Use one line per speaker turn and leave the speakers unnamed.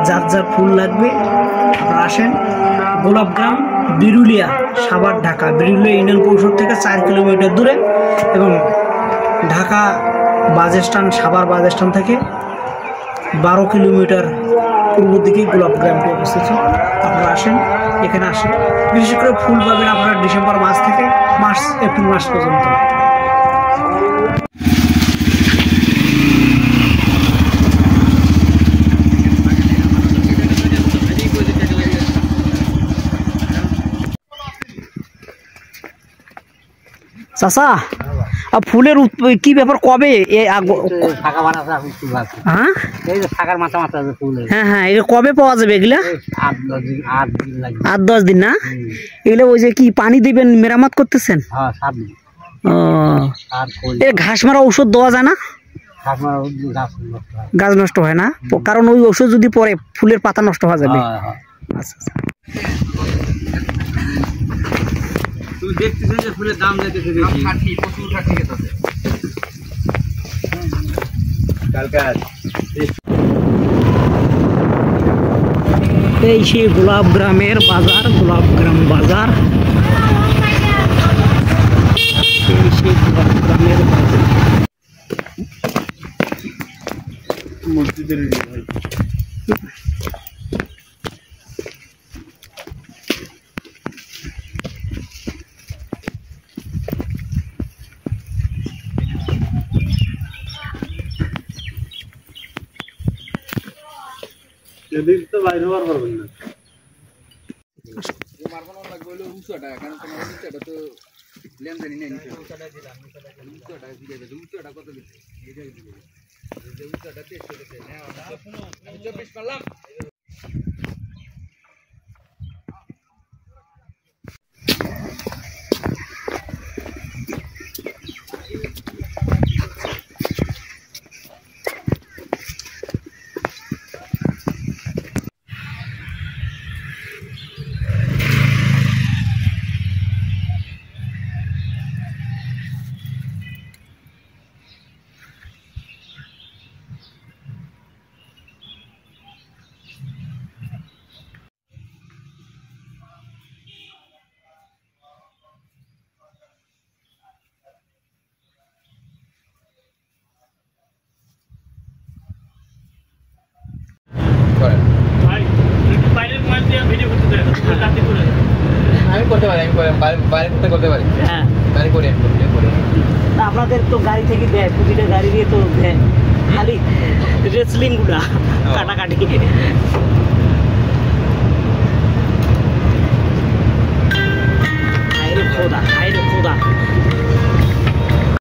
যার যার ফুল লাগবে আপনারা আসেন। গোলাপগ্রাম, বিরুলিয়া, সাভার, ঢাকা। বিরুলিয়া ইউনিয়ন পরিষদ থেকে 4 কিলোমিটার দূরে এবং Dhaka bus stand, Savar bus stand থেকে 12 কিলোমিটার পূর্ব দিকে গোলাপগ্রামটি অবস্থিত। আপনারা আসেন, এখানে আসেন। বিশেষ করে ফুল পাবেন আপনারা ডিসেম্বর মাস থেকে এপ্রিল মাস পর্যন্ত। চাচা, ফুলের কি ব্যাপার, কবে? হ্যাঁ হ্যাঁ, এটা কবে পাওয়া যাবে এগুলা? 8-10 দিন না? এগুলো ওই যে কি পানি দিবেন, মেরামত করতেছেন? ও, ঘাস মারা ঔষধ দেওয়া যায় না? গাছ নষ্ট হয় না, কারণ ওই ওষুধ যদি পরে ফুলের পাতা নষ্ট হয়ে যাবে। আচ্ছা আচ্ছা।
তুই দেখতেছেন যে ফুলের দাম যাইতেছে বেশি, প্রচুর খাটি গেছে কালকার।
এই সেই গোলাপগ্রামের বাজার, গোলাপগ্রাম বাজার। এই সেই গোলাপগ্রামের বাজার।
মসজিদের ভাই এদিক তো বাইরে হওয়ার পারবেন না। মারবানো লাগবে হলো 200 টাকা, কারণ তোমার 200 টাকা তো লেনদেনই নেই। 200 টাকা দিলাম, 200 টাকা দিয়ে দেব। 200 টাকা কত দিতে? এটাই দিবে। 200 টাকা টেস্ট করতে না, আমি 24 করলাম। আমি করতে পারি, আমি করতে পারি। হ্যাঁ, বাইরে করে
আপনাদের তো গাড়ি থেকে দেয়, প্রতিটা গাড়ি দিয়ে তো দেয়, খালি রেসলিং গুলা কাটাকাটি। হায় রে খোদা, হায় রে খোদা।